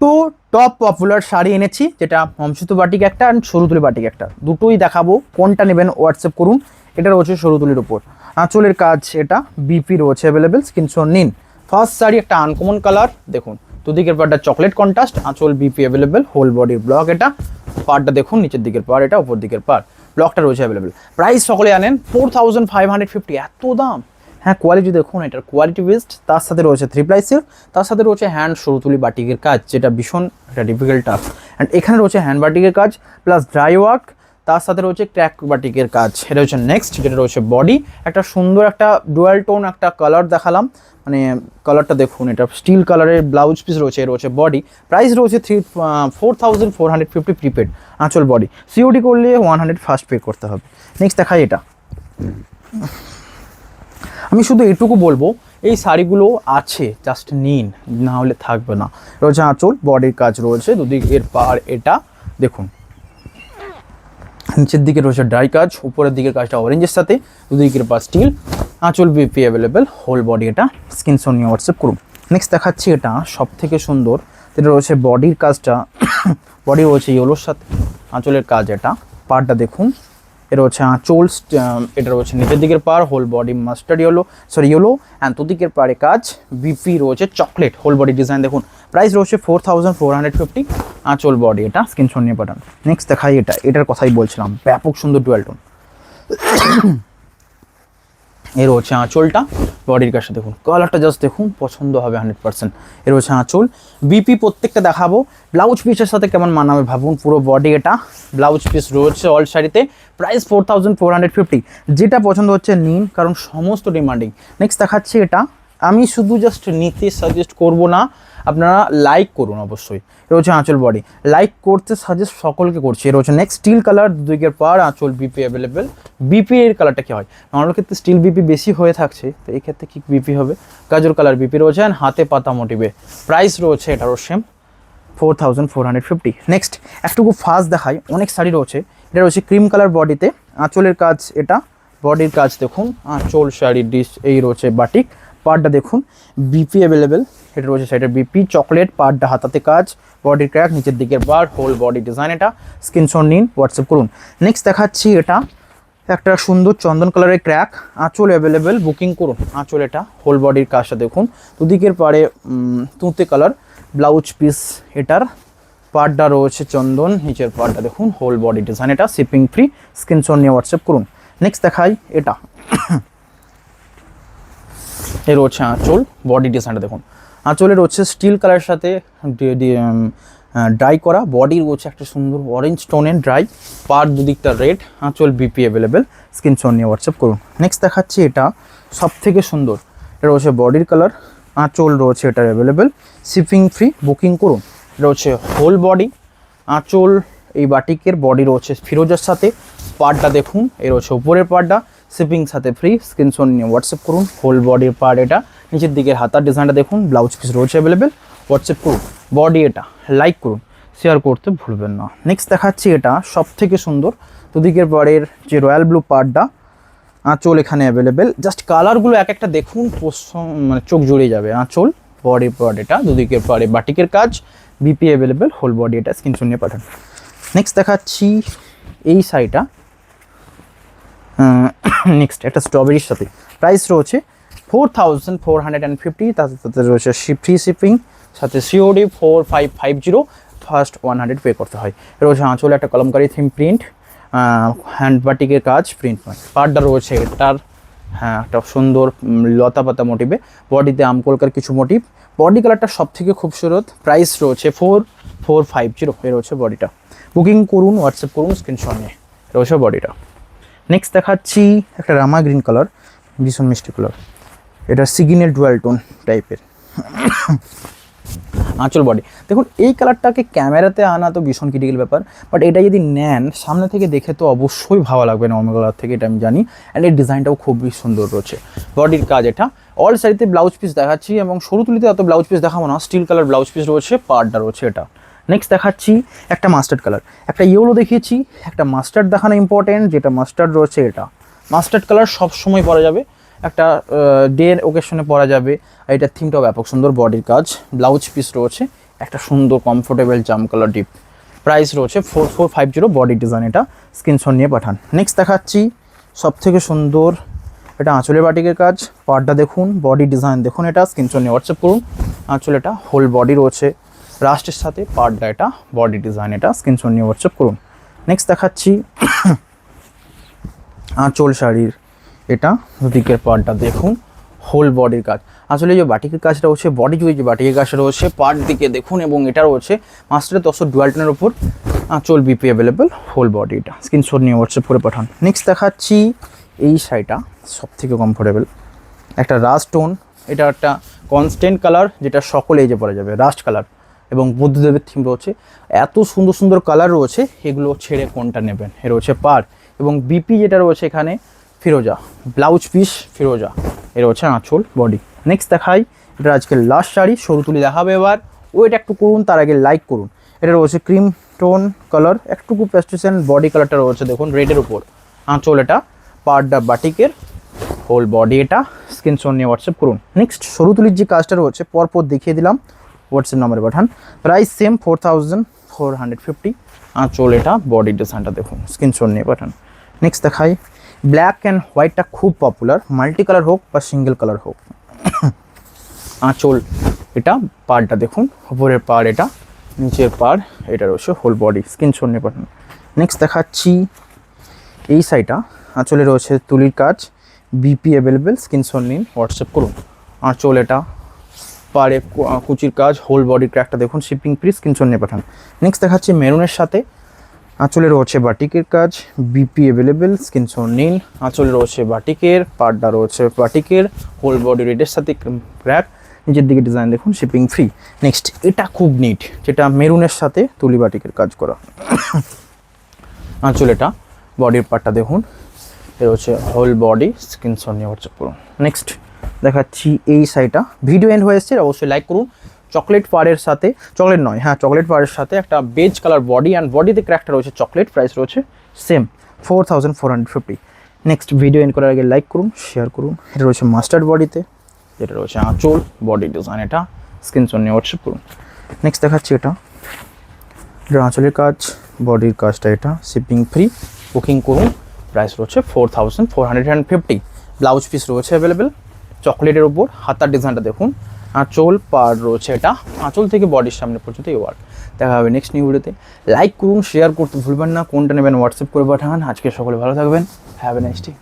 দুটো top popular sari এনেছি, যেটা মমসুতো বাটিক একটা অ্যান্ড সরুতুলি বাটিক একটা, দুটোই দেখাবো। কোনটা নেবেন হোয়াটসঅ্যাপ করুন। এটা রয়েছে সরুতুলির উপর, আঁচলের কাজ এটা বিপি রয়েছে অ্যাভেলেবেল, স্ক্রিনশট নিন। ফার্স্ট শাড়ি একটা আনকমন কালার দেখুন, দুদিকের পাড়টা চকলেট কন্ট্রাস্ট, আঁচল বিপি অ্যাভেলেবেল, হোল বডির ব্লক এটা। পাড়টা দেখুন, নিচের দিকের পাড় এটা, উপর দিকের পাড়, ব্লকটা রয়েছে অ্যাভেলেবেল। প্রাইস সকলে জানেন 4550, এত দাম। হ্যাঁ, কোয়ালিটি দেখুন, এটার কোয়ালিটি বেস্ট। তার সাথে রয়েছে 3 ply সিল্ক, তার সাথে রয়েছে হ্যান্ড সরুতুলি বাটিকের কাজ, যেটা ভীষণ একটা ডিফিকাল্ট টাস্ক। অ্যান্ড এখানে রয়েছে হ্যান্ড বাটিকের কাজ প্লাস ড্রাই ওয়ার্ক, তার সাথে রয়েছে ক্র্যাক বাটিকের কাজ। এটা হচ্ছে নেক্সট, যেটা রয়েছে বডি, একটা সুন্দর একটা ডুয়াল টোন একটা কালার দেখালাম, মানে কালারটা দেখুন, এটা স্টিল কালারের ব্লাউজ পিস রয়েছে, রয়েছে বডি। প্রাইস রয়েছে 4450 প্রিপেড, আঁচল বডি। সিওডি করলে 100 ফার্স্ট পে করতে হবে। নেক্সট দেখাই এটা। আমি শুধু এটুকু বলবো, এই শাড়িগুলো আছে, জাস্ট নিন, না হলে থাকবে না। রয়েছে আঁচল, বডির কাজ রয়েছে, দুদিকের পাড় এটা দেখুন, নিচের দিকে রয়েছে ড্রাই কাজ, উপরের দিকের কাজটা অরেঞ্জের সাথে, দুদিকের পাড় স্টিল, আঁচল বিপি অ্যাভেলেবেল, হোল বডি এটা। স্ক্রিনশট নিয়ে হোয়াটসঅ্যাপ করুন। নেক্সট দেখাচ্ছি এটা সব থেকে সুন্দর, যেটা রয়েছে বডির কাজটা, বডি রয়েছে ইয়েলোর সাথে, আঁচলের কাজ এটা, পাড়টা দেখুন, এটা হচ্ছে আঁচল, এটা রয়েছে নিচের দিকের পাড়, whole body mustard yellow and দুদিকের পাড়ে কাজ, বিপি রয়েছে চকলেট, হোল বডি ডিজাইন দেখুন। প্রাইস রয়েছে 4450, আঁচল বডি এটা। স্ক্রিনশট নিয়ে পাঠান। নেক্সট দেখাই এটা, এটার কথাই বলছিলাম, ব্যাপক সুন্দর ডুয়াল টোন। এর হচ্ছে আঁচলটা, বডির কাছে দেখুন, কালারটা জাস্ট দেখুন, পছন্দ হবে 100%। এর হচ্ছে আঁচল, বিপি প্রত্যেকটা দেখাবো, ব্লাউজ পিসের সাথে কেমন মানাবে ভাবুন। পুরো বডি এটা, ব্লাউজ পিস রয়েছে অল শাড়িতে। প্রাইস 4450, যেটা পছন্দ হচ্ছে নিন, কারণ সমস্ত ডিমান্ডিং। নেক্সট দেখাচ্ছি এটা, আমি শুধু জাস্ট নিতে সাজেস্ট করব না, আপনারা লাইক করুন অবশ্যই। এটা হচ্ছে আঁচল বডি, লাইক করতে সাজেস্ট সকলকে করছি। এটা হচ্ছে নেক্সট স্টিল কালার, দুদিকের পাড়, আঁচল বিপি অ্যাভেলেবেল। বিপি এর কালারটা কি হয়, নর্মাল ক্ষেত্রে স্টিল বিপি বেশি হয়ে থাকছে, তো এই ক্ষেত্রে কি বিপি হবে, গাজর কালার বিপি রয়েছে, হাতে পাতা মোটিভে। প্রাইস রয়েছে এটারও সেম 4450। নেক্সট একটুকু ফাস্ট দেখাই, অনেক শাড়ি রয়েছে। এটা রয়েছে ক্রিম কালার বডিতে, আঁচলের কাজ এটা, বডির কাজ দেখুন, আঁচল শাড়ির ডিশ এই রয়েছে বাটিক, পাড়টা দেখুন বিপি অ্যাভেলেবেল। এটা রয়েছে সাইডের বিপি চকলেট, পাড়টা হাতাতে কাজ, বডির ক্র্যাক, নিচের দিকের বার, হোল বডি ডিজাইন এটা। স্ক্রিনশট নিন, হোয়াটসঅ্যাপ করুন। নেক্সট দেখাচ্ছি এটা, একটা সুন্দর চন্দন কালারের ক্র্যাক, আঁচল অ্যাভেলেবেল, বুকিং করুন। আঁচল এটা, হোল বডির কাজটা দেখুন, দুদিকের পাড়ে তুঁতে কালার, ব্লাউজ পিস এটার, পাড়টা রয়েছে চন্দন, নিচের পাড়টা দেখুন, হোল বডি ডিজাইন এটা, শিপিং ফ্রি। স্ক্রিনশট নিয়ে হোয়াটসঅ্যাপ করুন। নেক্সট দেখাই এটা, এর রয়েছে আঁচল, বডি ডিজাইনটা দেখুন, আঁচলের রয়েছে স্টিল কালারের সাথে ড্রাই করা, বডি রয়েছে একটা সুন্দর অরেঞ্জ টোনের ড্রাই, পার দুদিকটা রেড, আঁচল বিপি অ্যাভেলেবেল। স্ক্রিনশট নিয়ে হোয়াটসঅ্যাপ করুন। নেক্সট দেখাচ্ছি এটা, সব থেকে সুন্দর, এটা রয়েছে বডির কালার, আঁচল রয়েছে এটার অ্যাভেলেবেল, শিপিং ফ্রি, বুকিং করুন। এটা হচ্ছে হোল বডি, আঁচল এই বাটিকের, বডি রয়েছে ফিরোজার সাথে, পার্টটা দেখুন, এর হচ্ছে উপরের পার্টটা, শিপিং সাথে ফ্রি। স্ক্রিনশট নিয়ে হোয়াটসঅ্যাপ করুন। হোল বডির পার্ট এটা, নিচের দিকের হাতার ডিজাইনটা দেখুন, ব্লাউজ পিস রয়েছে অ্যাভেলেবেল। হোয়াটসঅ্যাপ করুন। বডি এটা, লাইক করুন, শেয়ার করতে ভুলবেন না। নেক্সট দেখাচ্ছি এটা, সব থেকে সুন্দর, দুদিকের পাড়ের যে রয়্যাল ব্লু পার্টটা, আঁচল এখানে অ্যাভেলেবেল। জাস্ট কালারগুলো এক একটা দেখুন, মানে চোখ জুড়িয়ে যাবে। আঁচল, বডি পার্ট এটা, দুদিকের পাড়ে বাটিকের কাজ, বিপি অ্যাভেলেবেল, হোল বডি এটা। স্ক্রিনশট নিয়ে পাঠান। নেক্সট দেখাচ্ছি এই শাড়িটা, নেক্সট একটা স্ট্রবেরির সাথে, প্রাইস রয়েছে 4450, তার সাথে রয়েছে ফ্রি শিপিং, সাথে সিওডি 4550, ফার্স্ট 100 পে করতে হয়। রয়েছে আঁচলে একটা কলমকারি থিম প্রিন্ট, হ্যান্ড বাটিকের কাজ, প্রিন্ট নয়, পার্টটা রয়েছে এটার, হ্যাঁ একটা সুন্দর লতা পাতা মোটিভে, বডিতে আমকলকার কিছু মোটিভ, বডি কালারটা সব থেকে খুবসুরত। প্রাইস রয়েছে 4450, এ রয়েছে বডিটা। বুকিং করুন, হোয়াটসঅ্যাপ করুন, স্ক্রিনশট নিয়ে। রয়েছে বডিটা। নেক্সট দেখাচ্ছি একটা রামা গ্রিন কালার, ভীষণ মিষ্টি কালার, এটা সিগিনের ডুয়াল টোন টাইপের, আঁচল বডি দেখুন। এই কালারটাকে ক্যামেরাতে আনা তো ভীষণ ক্রিটিক্যাল ব্যাপার, বাট এটা যদি নেন সামনে থেকে দেখে তো অবশ্যই ভালো লাগবে নর্মাল কালার থেকে, এটা আমি জানি। অ্যান্ড এর ডিজাইনটাও খুবই সুন্দর রয়েছে, বডির কাজ এটা। অল শাড়িতে ব্লাউজ পিস দেখাচ্ছি, এবং সরু তুলিতে অত ব্লাউজ পিস দেখাবো না, স্টিল কালার ব্লাউজ পিস রয়েছে, পার্টটা রয়েছে এটা। নেক্সট দেখাচ্ছি একটা মাস্টার্ড কালার, একটা ইয়েলো দেখিয়েছি, একটা মাস্টার্ড দেখানো ইম্পর্টেন্ট, যেটা মাস্টার্ড রয়েছে এটা। মাস্টার্ড কালার সব সময় পরা যাবে, একটা ডে ওকেশনে পরা যাবে। এটার থিমটাও ব্যাপক সুন্দর, বডির কাজ, ব্লাউজ পিস রয়েছে, একটা সুন্দর কমফোর্টেবল জাম কালার ডিপ, প্রাইস রয়েছে 4450 বডি ডিজাইন, এটা স্ক্রিনশট নিয়ে পাঠান। নেক্সট দেখাচ্ছি সব থেকে সুন্দর, এটা আঁচলের বাটিকের কাজ, পাড়টা দেখুন, বডি ডিজাইন দেখুন, এটা স্ক্রিনশট নিয়ে হোয়াটসঅ্যাপ করুন। আঁচল এটা হোল বডি রয়েছে রাস্টের সাথে, পাড়টা এটা বডি ডিজাইন, এটা স্ক্রিনশট নিয়ে হোয়াটসঅ্যাপ করুন। নেক্সট দেখাচ্ছি আঁচল শাড়ির, এটা দুদিকের পাড়টা দেখুন, হোল বডির কাজ। আসলে যে বাটিকের কাজটা হচ্ছে বডি জুড়ে যে বাটিকের কাজটা রয়েছে পার্ট দিকে দেখুন, এবং এটা রয়েছে মাস্টারের 10 ডুয়াল টোনের উপর আঁচল বিপি অ্যাভেলেবেল, হোল বডি, এটা স্ক্রিনশট নিয়ে হোয়াটসঅ্যাপ করে পাঠান। নেক্সট দেখাচ্ছি এই শাড়িটা সব থেকে কমফোর্টেবল, একটা রাস্ট টোন, এটা একটা কনস্ট্যান্ট কালার যেটা সকলে এই যে পরা যাবে, রাস্ট কালার, এবং বুদ্ধদেবের থিম রয়েছে। এত সুন্দর সুন্দর কালার রয়েছে, এগুলো ছেড়ে কোনটা নেবেন। এ রয়েছে পার, এবং বিপি যেটা রয়েছে এখানে ফিরোজা, ব্লাউজ পিস ফিরোজা, এর হচ্ছে আঁচল বডি। নেক্সট দেখাই, এটা আজকের লাস্ট শাড়ি, সরু তুলি দেখাবে এবার। ওইটা একটু করুন, তার আগে লাইক করুন। এটা রয়েছে ক্রিম টোন কালার, একটুকু প্যাস্টেশন, বডি কালারটা রয়েছে দেখুন রেডের উপর, আঁচল এটা পাড়টা বাটিকের, হোল বডি, এটা স্ক্রিনশট নিয়ে হোয়াটসঅ্যাপ করুন। নেক্সট সরু তুলির যে কাজটা রয়েছে পরপর দেখিয়ে দিলাম, হোয়াটসঅ্যাপ নাম্বারে পাঠান। প্রাইস সেম 4450, আঁচল এটা বডি ডিজাইনটা দেখুন, স্ক্রিনশট নিয়ে পাঠান। নেক্সট দেখাই, ব্ল্যাক অ্যান্ড হোয়াইটটা খুব পপুলার, মাল্টি কালার হোক বা সিঙ্গেল কালার হোক, আঁচল এটা পাড়টা দেখুন, উপরের পাড় এটা, নিচের পাড় এটা রয়েছে হোল বডি, স্ক্রিনশট নিয়ে পাঠান। নেক্সট দেখাচ্ছি এই সাইডটা, আঁচলে রয়েছে তুলির কাজ, বিপি অ্যাভেলেবেল, স্ক্রিনশট নিন, হোয়াটসঅ্যাপ করুন। আঁচল এটা পাড়ে কুচির কাজ, হোল বডির ক্র্যাকটা দেখুন, শিপিং ফ্রি, স্ক্রিনশট নিয়ে পাঠান। নেক্সট দেখাচ্ছি মেরুনের সাথে, আঁচলে রয়েছে বাটিকের কাজ, বিপি অ্যাভেলেবেল, স্ক্রিনশট নিন। আঁচলে রয়েছে বাটিকের, পাড়টা রয়েছে বাটিকের, হোল বডি রেডের সাথে ক্র্যাক, নিচের দিকে ডিজাইন দেখুন, শিপিং ফ্রি। নেক্সট এটা খুব নিট, যেটা মেরুনের সাথে তুলি বাটিকের কাজ করা, আঁচল এটা বডির পার্টটা দেখুন, এটা হচ্ছে হোল বডি, স্ক্রিনশট নিয়ে হোয়াটসঅ্যাপ করুন। নেক্সট দেখাচ্ছি এই শাড়িটা, ভিডিও এন্ড হয়ে এসছে, অবশ্যই লাইক করুন। চকলেট পাড়ের সাথে, চকলেট নয় হ্যাঁ চকলেট পাড়ের সাথে একটা বেজ কালার বডি, অ্যান্ড বডিতে ক্র্যাকটা রয়েছে চকলেট, প্রাইস রয়েছে সেম 4450। নেক্সট ভিডিও এন্ড করার আগে লাইক করুন, শেয়ার করুন। এটা রয়েছে মাস্টার্ড বডিতে, যেটা রয়েছে আঁচল বডি ডিজাইন, এটা স্ক্রিনশট নিয়ে হোয়াটসঅ্যাপ করুন। নেক্সট দেখাচ্ছি এটা আঁচলের কাজ, বডির কাজটা এটা শিপিং ফ্রি, বুকিং করুন, প্রাইস রয়েছে 4450। ব্লাউজ পিস রয়েছে অ্যাভেলেবেল চকলেটের উপর, হাতার ডিজাইনটা দেখুন, আঁচল পার রয়েছে এটা, আঁচল থেকে বডির সামনে পর্যন্ত এই ওয়ার্ক। দেখা হবে নেক্সট নিউ ভিডিওতে। লাইক করুন, শেয়ার করতে ভুলবেন না, কোনটা নেবেন হোয়াটসঅ্যাপ করে পাঠান। আজকে সকলে ভালো থাকবেন, হ্যাভ এ নাইস ডে।